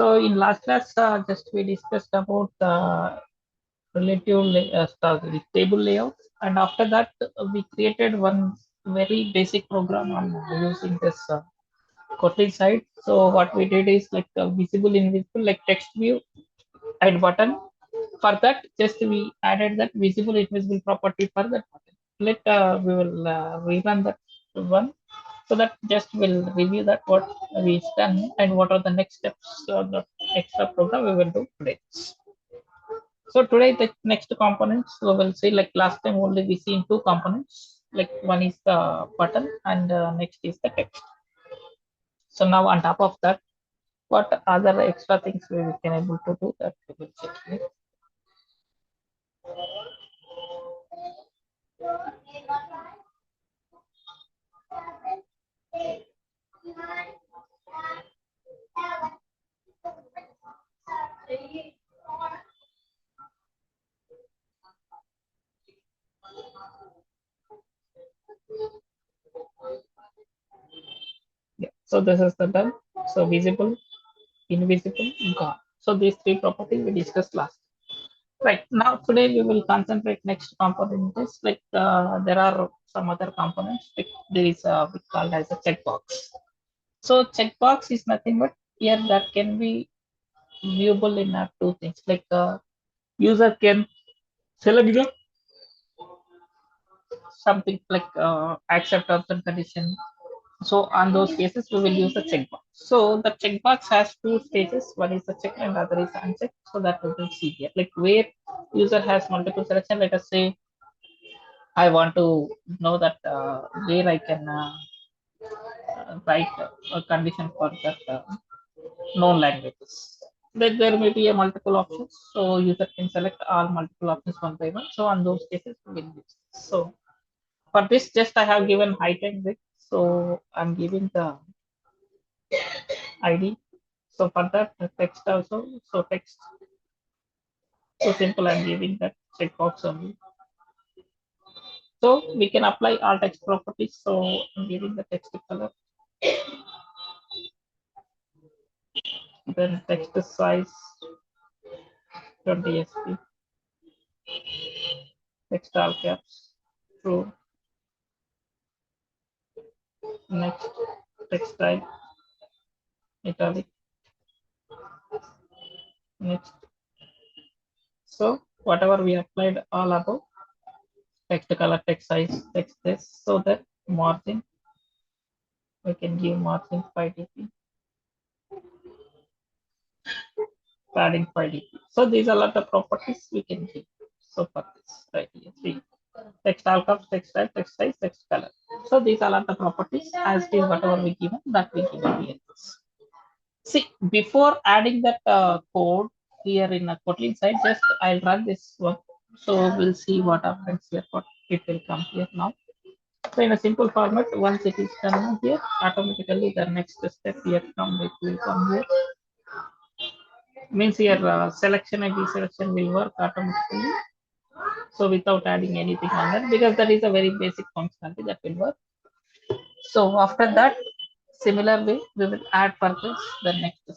So in last class, just we discussed about the table layouts, and after that we created one very basic program on using this Kotlin side. So what we did is like visible, invisible, like text view and button. For that, just we added that visible, invisible property for that button. We will rerun that one so that just will review that what we've done and what are the next steps of the extra program we will do today. So today the next components we will see, like last time only we seen two components, like one is the button and next is the text. So now on top of that, what other extra things we can able to do, that we will check here. Yeah. So this is the done. So visible, invisible, gone. So these three properties we discussed last. Right, now today we will concentrate next component is like there are some other components. Like there is we called as a checkbox. So checkbox is nothing but here that can be viewable in two things. Like user can select the something like accept terms and condition. So on those cases we will use the checkbox. So the checkbox has two stages. One is the check and other is unchecked. So that we will see here. Like where user has multiple selection. Let us say I want to know that where I can write a condition for that known languages. Then there may be a multiple options, so user can select all multiple options one by one. So on those cases, we will use this. So for this, just I have given height and width. So I'm giving the ID. So for that, the text also. So text. So simple. I'm giving that checkbox only. So we can apply all text properties. So I'm giving the text color. Then text size 20 sp. Text all caps. True. Next text type italic. Next. So whatever we applied all above, text color, text size, text this, so that margin we can give margin 5 dp, padding 5 dp. So these are all the properties we can give. So for this right here, see, text all caps, text type, text size, text color. So these are all the properties as it is whatever we given that we given here. See, before adding that code here in a Kotlin side, just I'll run this one. So we'll see what happens here. What it will come here now. So in a simple format, once it is done here, automatically the next step here it will come here. Means here selection and deselection will work automatically. So without adding anything on that, because that is a very basic functionality that will work. So after that, similar way, we will add for this the next step.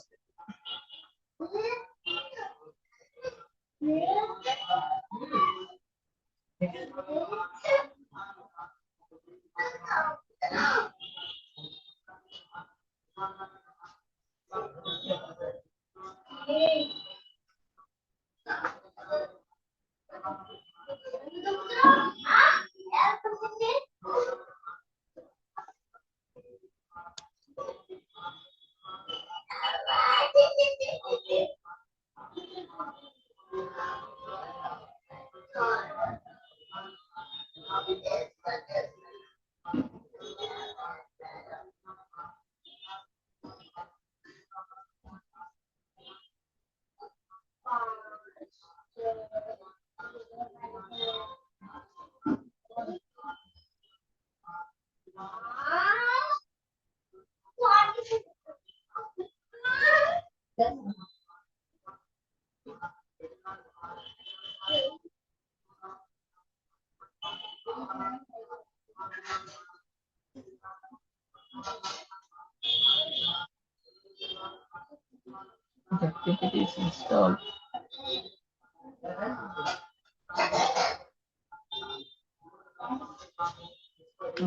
I think it is installed.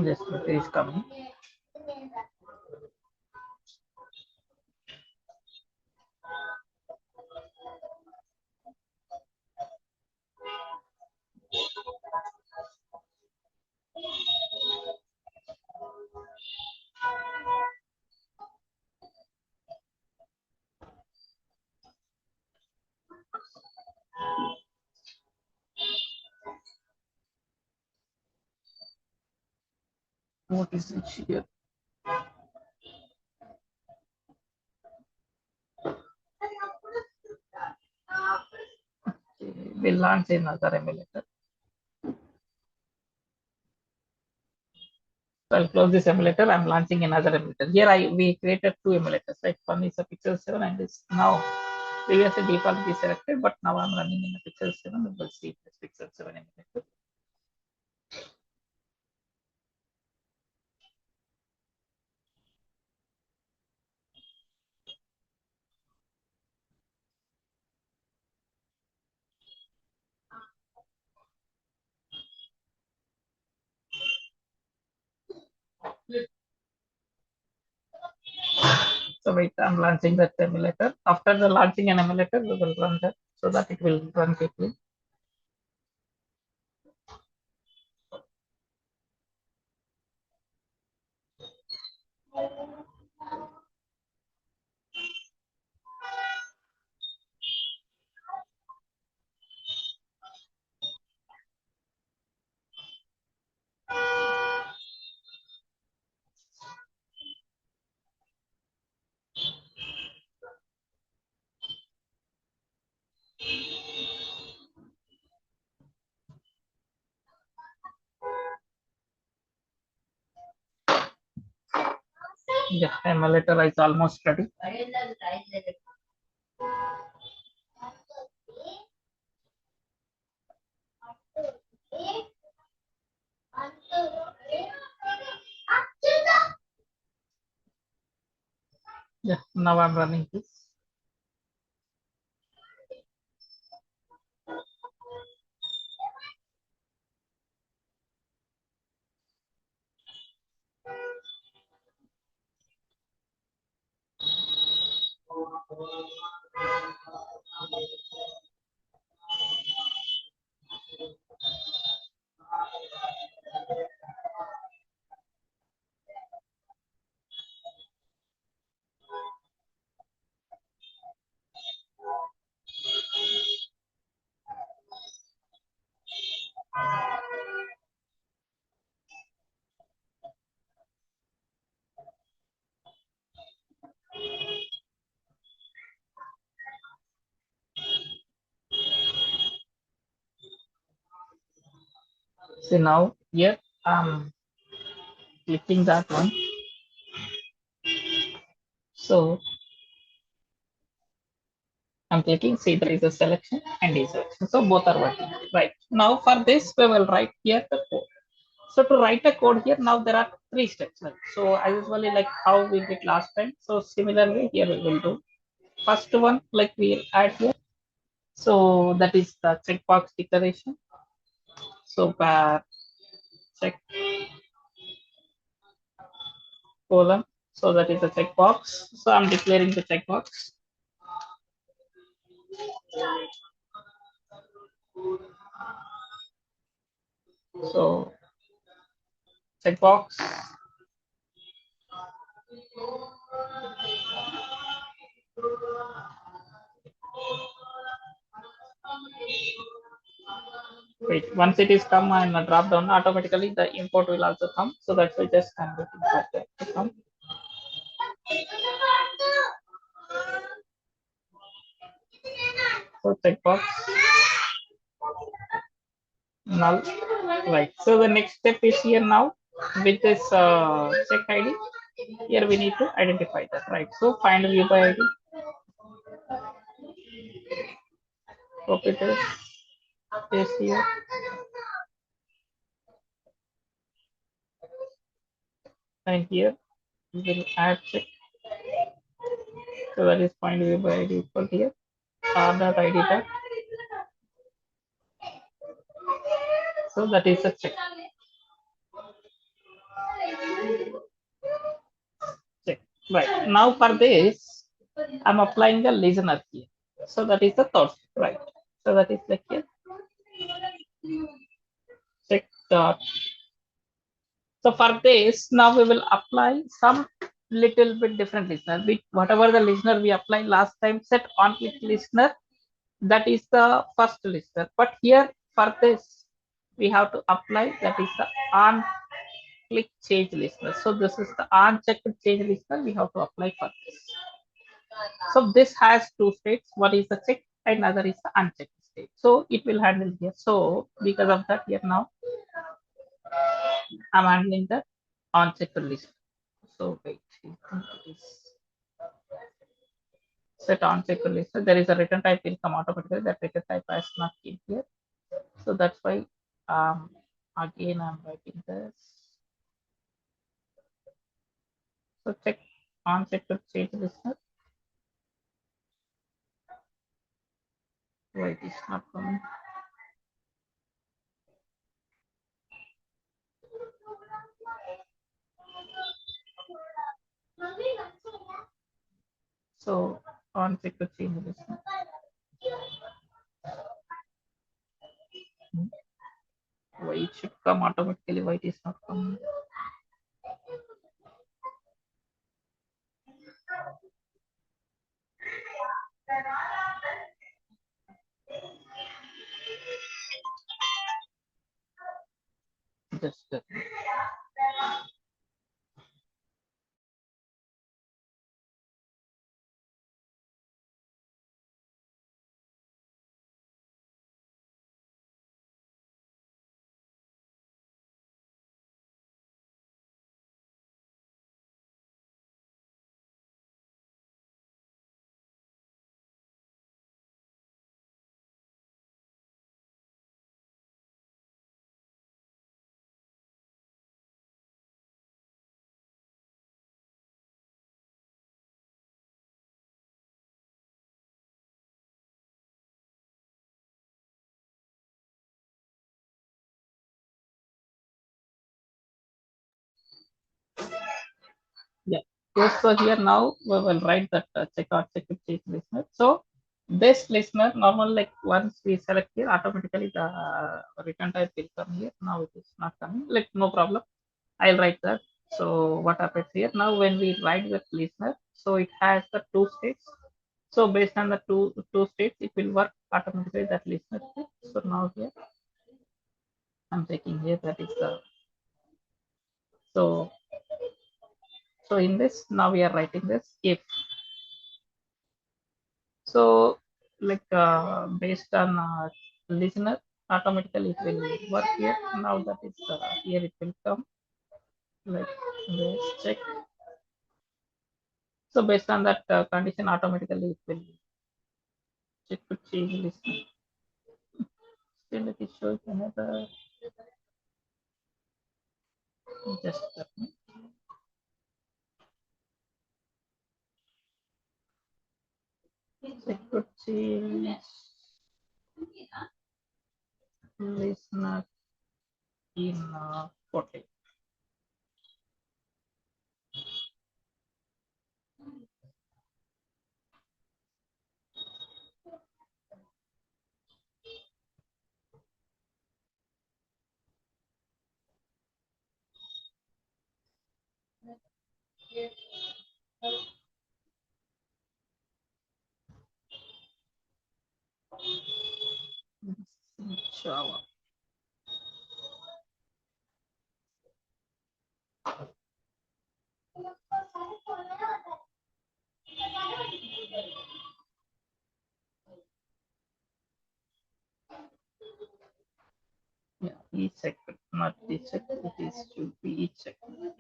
Yes, it is coming. What is it here? We'll launch another emulator. So I'll close this emulator. I'm launching another emulator. Here we created two emulators, right? One is a Pixel 7 and is now previously default is selected, but now I'm running in a Pixel 7. We will see this Pixel 7 emulator. So wait, I'm launching that emulator. After the launching an emulator, we will run that so that it will run quickly. Yeah, emulator is almost ready. Yeah, now I'm running this. See now here I'm clicking that one. So I'm clicking, see there is a selection and a selection. So both are working. Right. Now for this, we will write here the code. So to write a code here, now there are three steps. Right? So I usually like how we did last time. So similarly here we will do. First one, like we'll add here. So that is the checkbox declaration. So check column. So that is a checkbox. So I'm declaring the checkbox. So checkbox. Wait, once it is come and drop down, automatically the import will also come. So that's why just I'm waiting for that to come. So checkbox null. Right. So the next step is here now with this check ID. Here we need to identify that. Right. So find view by ID. Copy this. Paste here. And here we will add check. So that is point view by ID equal here. R dot ID dot. So that is a check. Check. Right. Now for this, I'm applying the listener here. So that is the third step, right? So that is like here. Check dot. So for this, now we will apply some little bit different listener. Whatever the listener we applied last time, set on click listener, that is the first listener. But here for this, we have to apply that is the on click change listener. So this is the unchecked change listener we have to apply for this. So this has two states. One is the check and another is the unchecked state. So it will handle here. So because of that here now I'm handling the unchecked list. So wait, I think it is set unchecked list. So there is a return type will come automatically. That return type has not been here. So that's why again I'm writing this. So check unchecked change listener. Why it is not coming? So unchecked change listener. Why it should come automatically? Why it is not coming? Just yeah. Yes, so here now we will write that check out check with change listener. So this listener normal like once we select here automatically the return type will come here. Now it is not coming. Like no problem. I'll write that. So what happens here now when we write that listener, so it has the two states. So based on the two states, it will work automatically that listener. So now here I'm checking here that is the so so in this now we are writing this if so like based on listener automatically it will work here. Now that is here it will come like this check. So based on that condition automatically it will check to change listener. Still it is showing another just check to change listener in 40. Java. Yeah, each second, not each second, it is should be each second.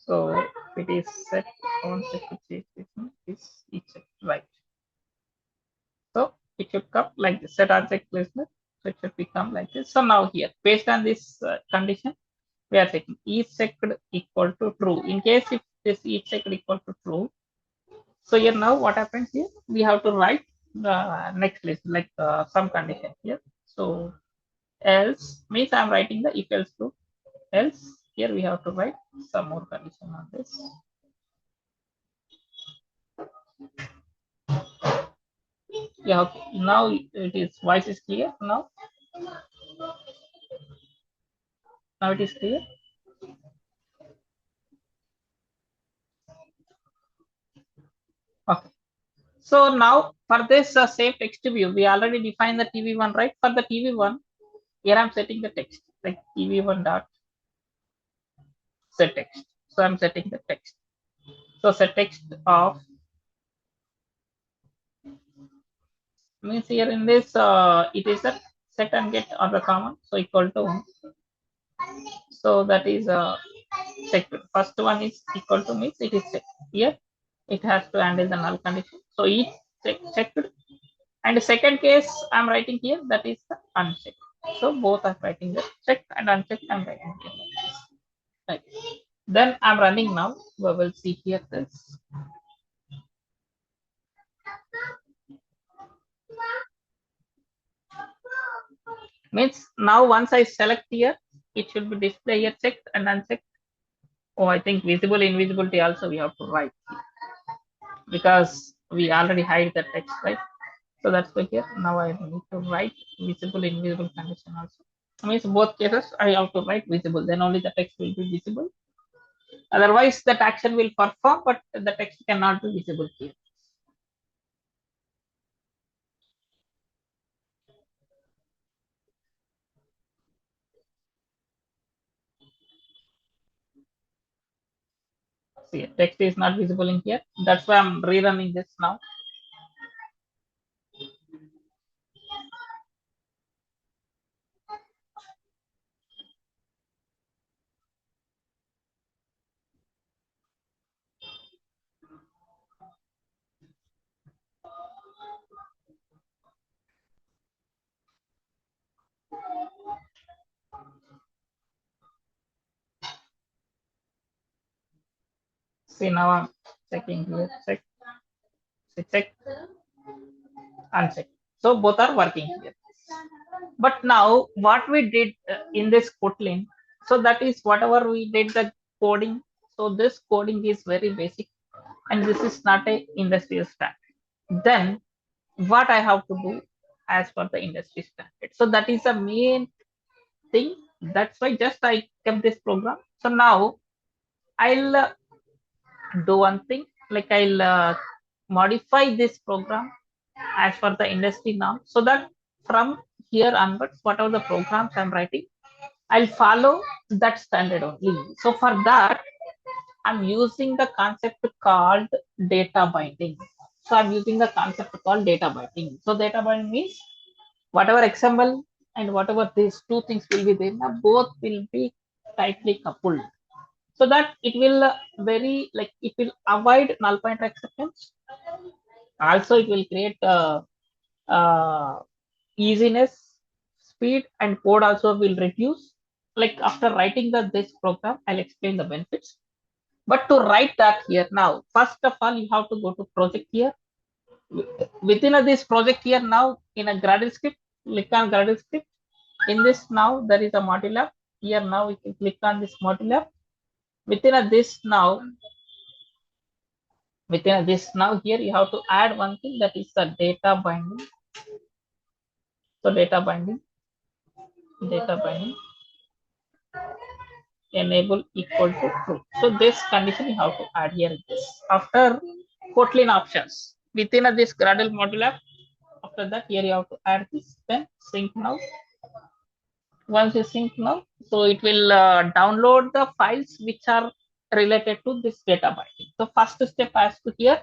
So It is set on check is check, right. So it should come like this, set uncheck placement. So it should become like this. So now here, based on this condition, we are taking each checked equal to true. In case if this each checked equal to true, so here now what happens here? We have to write the next list like some condition here. So else means I'm writing the if else to else. Here we have to write some more condition on this. Yeah, okay. Now it is voice is clear now. Now it is clear. Okay. So now for this save text view, we already defined the TV1, right? For the TV1, here I'm setting the text like TV1 dot set text. So I'm setting the text. So set text of means here in this it is a set and get on the common. So equal to 1. So that is checked. First one is equal to means it is checked. Here it has to handle the null condition. So each checked. And the second case I'm writing here that is the unchecked. So both are writing the checked and unchecked. I'm writing here like this. Right. Then I'm running now. We will see here this. Means now once I select here, it should be display here checked and unchecked. Oh, I think visible invisibility also we have to write because we already hide the text, right? So that's why here now I need to write visible invisible condition also. Means both cases I have to write visible, then only the text will be visible. Otherwise, that action will perform, but the text cannot be visible here. See, text is not visible in here. That's why I'm rerunning this now. See, now I'm checking here. Check, see, check, uncheck. So both are working here. But now what we did in this Kotlin, so that is whatever we did the coding. So this coding is very basic, and this is not a industrial standard. Then what I have to do as per the industry standard. So that is the main thing. That's why just I kept this program. So now I'll do one thing like I'll modify this program as per the industry now, so that from here onwards, whatever the programs I'm writing, I'll follow that standard only. So for that, I'm using the concept called data binding. So I'm using the concept called data binding. So data binding means whatever XML and whatever these two things will be there, now both will be tightly coupled. So that it will very like it will avoid null pointer acceptance. Also, it will create easiness, speed, and code also will reduce. Like after writing this program, I'll explain the benefits. But to write that here now, first of all, you have to go to project here. Within this project here now, in a Gradle script, click on Gradle script. In this now, there is a module app. Here now, we can click on this module app. Within this now, here you have to add one thing, that is the data binding. So data binding enable equal to true. So this condition you have to add here. This after Kotlin options within this Gradle module app. After that, here you have to add this. Then sync now. Once you sync now, so it will download the files which are related to this data binding. So first step has to here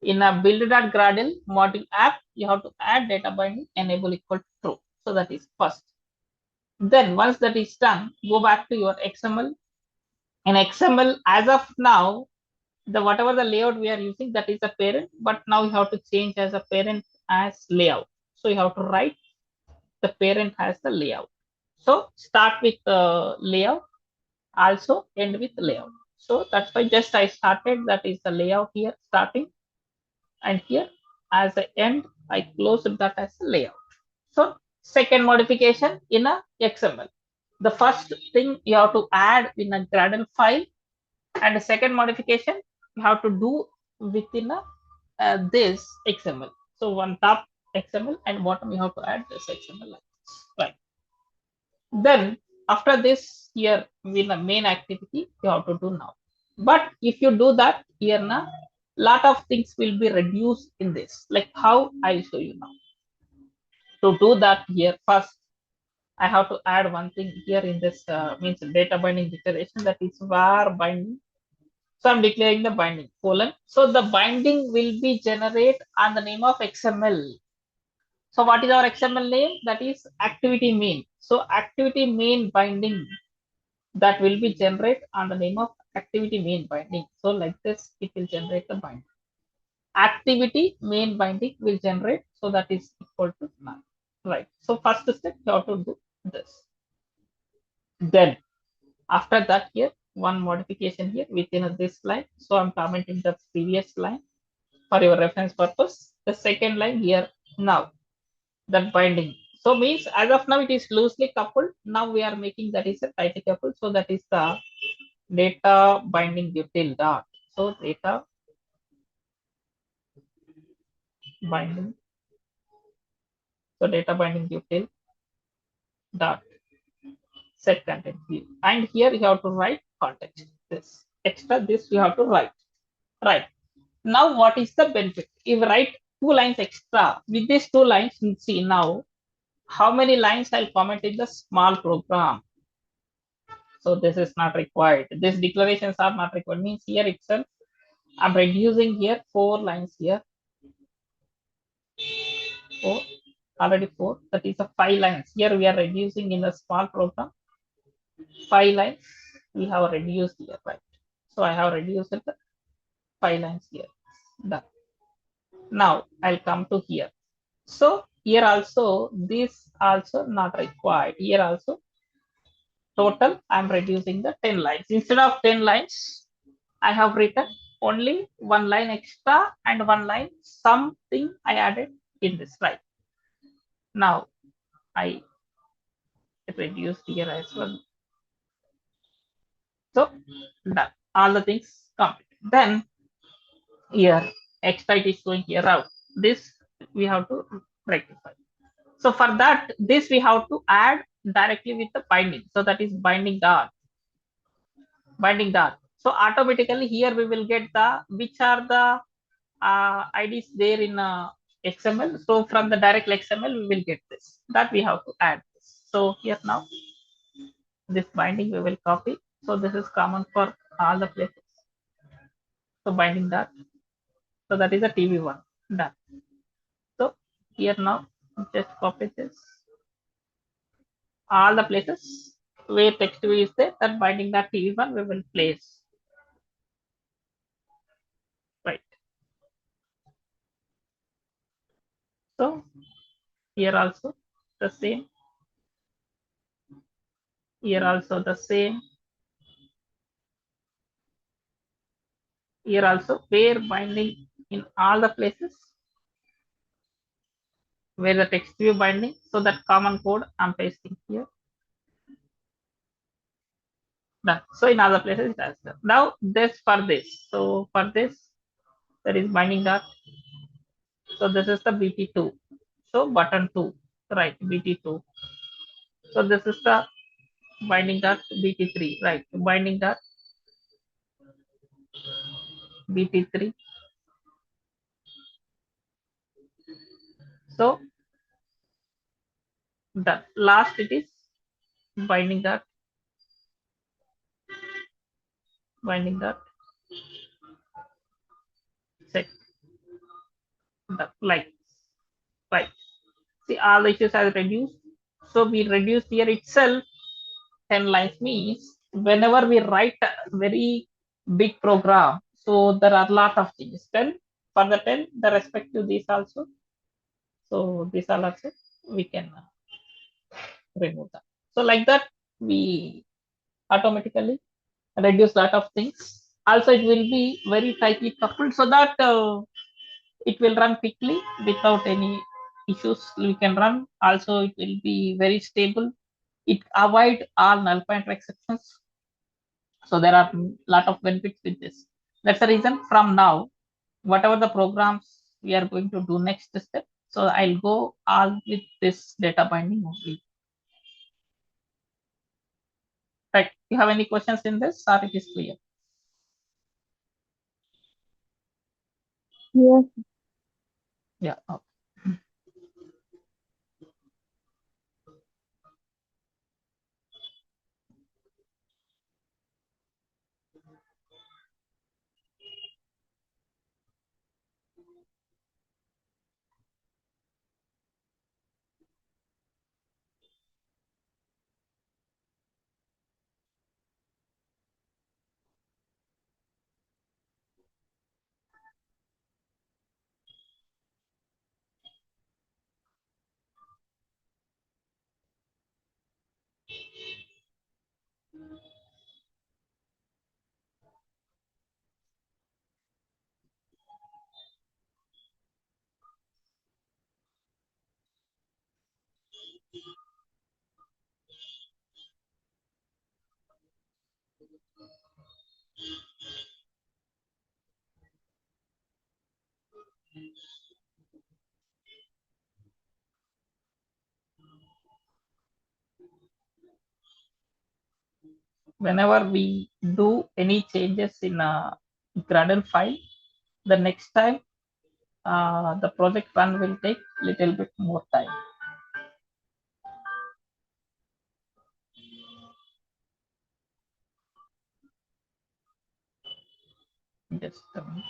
in a build.gradle module app, you have to add data binding enable equal to true. So that is first. Then once that is done, go back to your XML In XML, as of now, the whatever the layout we are using, that is a parent, but now you have to change as a parent as layout. So you have to write the parent has the layout. So start with the layout, also end with layout. So that's why just I started, that is the layout here starting, and here as the end I closed that as a layout. So second modification in a XML. The first thing you have to add in a Gradle file, and the second modification you have to do within a this XML. So one top XML and bottom you have to add this XML like this. Right. Then after this here in the main activity you have to do now. But if you do that here now, lot of things will be reduced in this. Like how I'll show you now. To do that here first, I have to add one thing here in this means data binding declaration, that is var binding. So I'm declaring the binding colon. So the binding will be generated on the name of XML. So what is our XML name? That is activity main. So activity main binding, that will be generated on the name of activity main binding. So like this, it will generate the binding. Activity main binding will generate. So that is equal to none. Right. So first step, you have to do this. Then after that here, one modification here within this line. So I'm commenting the previous line for your reference purpose. The second line here now, that binding. So means as of now it is loosely coupled. Now we are making that is a tightly coupled. So that is the data binding util dot. So data binding. So data binding util dot set content view. And here you have to write context. This extra this you have to write. Right. Now what is the benefit? If you write 2 lines extra, with these 2 lines, see now how many lines I'll comment in the small program. So this is not required. These declarations are not required. Means here itself, I'm reducing here 4 lines here. Four, already 4. That is a 5 lines. Here we are reducing in a small program. 5 lines we have reduced here, right? So I have reduced it 5 lines here. Done. Now I'll come to here. So here also, this also not required. Here also, total I'm reducing the 10 lines. Instead of 10 lines, I have written only 1 line extra and 1 line something I added in this, right? Now I reduce here as well. So done. All the things complete. Then here extra it is going here out. This we have to rectify. So for that, this we have to add directly with the binding. So that is binding dot. Binding dot. So automatically here we will get the which are the IDs there in XML. So from the direct XML we will get this. That we have to add this. So here now this binding we will copy. So this is common for all the places. So binding dot. So that is a TV1. Done. So here now just copy this. All the places where text view is there, that binding that TV1 we will place. Right. So here also the same. Here also the same. Here also where binding in all the places where the text view binding. So that common code I'm pasting here. Done. So in other places it has done. Now this for this. So for this there is binding dot. So this is the BT2. So button 2. Right, BT2. So this is the binding dot BT3. Right, binding dot BT3. So the last it is binding that set the like, right. See all the issues has reduced. So we reduced here itself 10 lines means whenever we write a very big program, so there are a lot of things. Then for the 10, the respective these also. So these are also we can remove that. So like that, we automatically reduce lot of things. Also, it will be very tightly coupled so that it will run quickly without any issues. We can run. Also, it will be very stable. It avoid all null pointer exceptions. So there are a lot of benefits with this. That's the reason from now, whatever the programs we are going to do next step. So I'll go all with this data binding only. Right. You have any questions in this, or it is clear? Yes. Yeah. Okay. Whenever we do any changes in a Gradle file, the next time the project run will take little bit more time. Just a minute.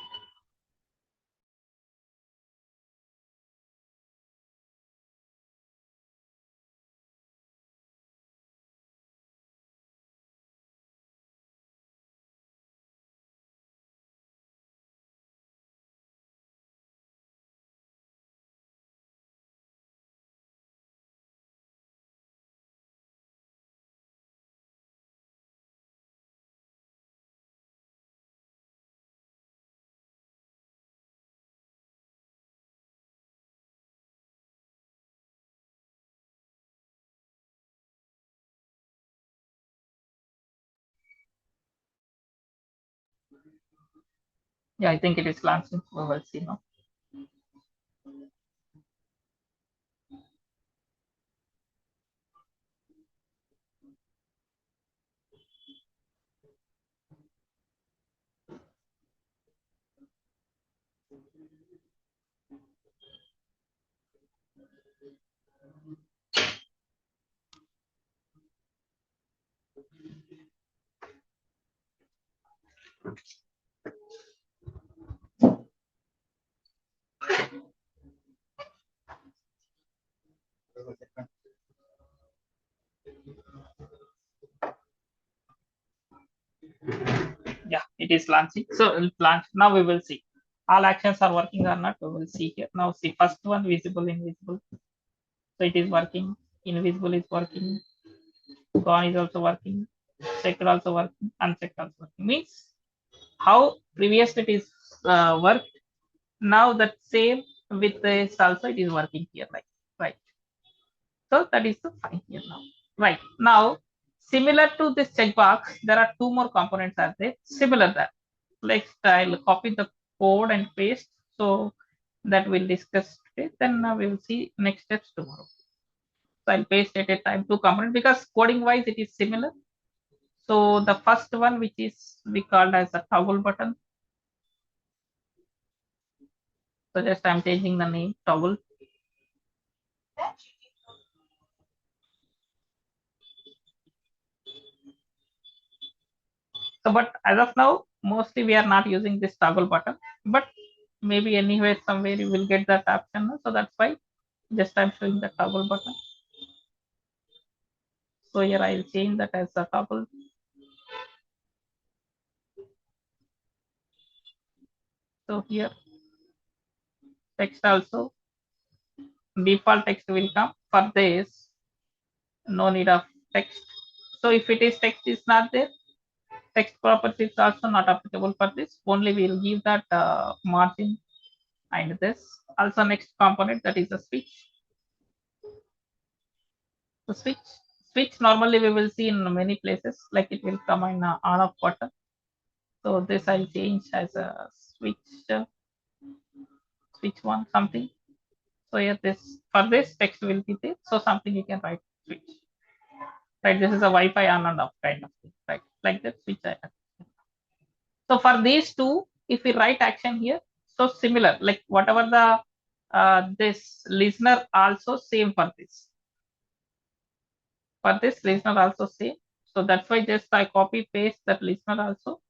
Yeah, I think it is launching. We will see now. Yeah, it is launching. So it'll launch. Now we will see. All actions are working or not. We will see here. Now see first one, visible, invisible. So it is working. Invisible is working. Gone is also working. Checked also working. Unchecked also working. Means how previously it is worked. Now that same with this also it is working here. Right. So that is the fine here now. Right. Now, similar to this checkbox, there are two more components are there. Similar that. Let's I'll copy the code and paste. So that we'll discuss today. Then we will see next steps tomorrow. So I'll paste at a time two components because coding wise it is similar. So the first one which is we called as a toggle button. So just I'm changing the name toggle. So, but as of now, mostly we are not using this toggle button, but maybe anywhere somewhere you will get that option. So that's why just I'm showing the toggle button. So here I'll change that as a toggle. So here text also default text will come. For this, no need of text. So if it is text is not there, text property is also not applicable for this. Only we will give that margin and this. Also next component, that is a switch. The switch normally we will see in many places, like it will come in on off button. So this I'll change as a switch one something. So here this for this text will be there. So something you can write switch. Right, this is a Wi-Fi on and off kind of thing. Right, like that switch I have. So for these two, if we write action here, so similar, like whatever the this listener also same for this. For this listener also same. So that's why just I copy paste that listener also.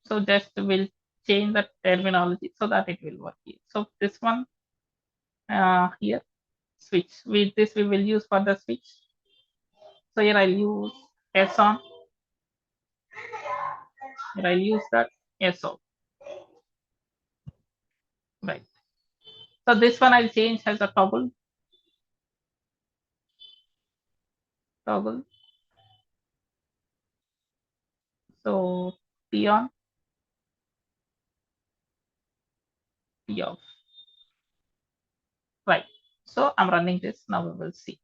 So just will change the terminology so that it will work here. So this one here switch. With this we will use for the switch. So here I'll use S on. Here I'll use that S on. Right. So this one I'll change as a toggle. Toggle. So T on, T off. Right. So I'm running this. Now we will see.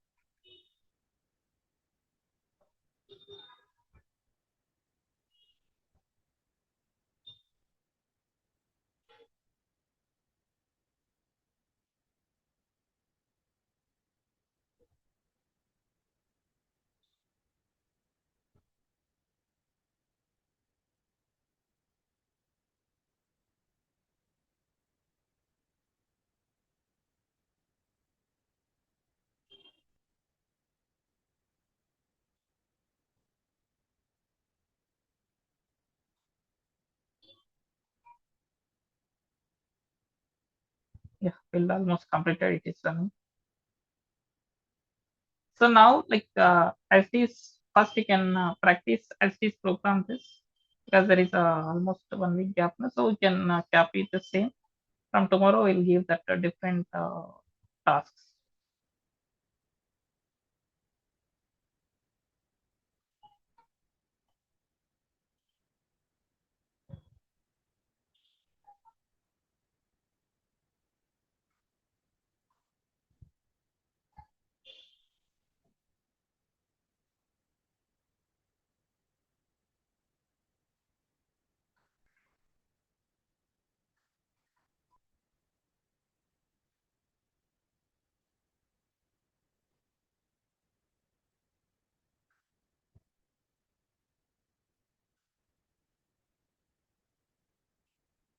Yeah, build almost completed. It is running. So now, like as this first, you can practice as this program this, because there is almost 1 week gap now. So we can copy the same. From tomorrow, we'll give that different tasks.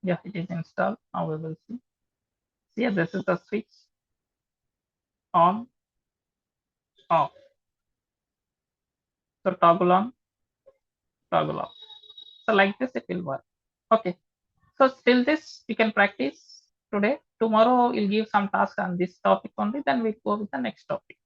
Yeah, it is installed. Now we will see. So yeah, this is the switch on, off. So toggle on, toggle off. So like this, it will work. Okay. So still this you can practice today. Tomorrow you'll give some task on this topic only. Then we go with the next topic.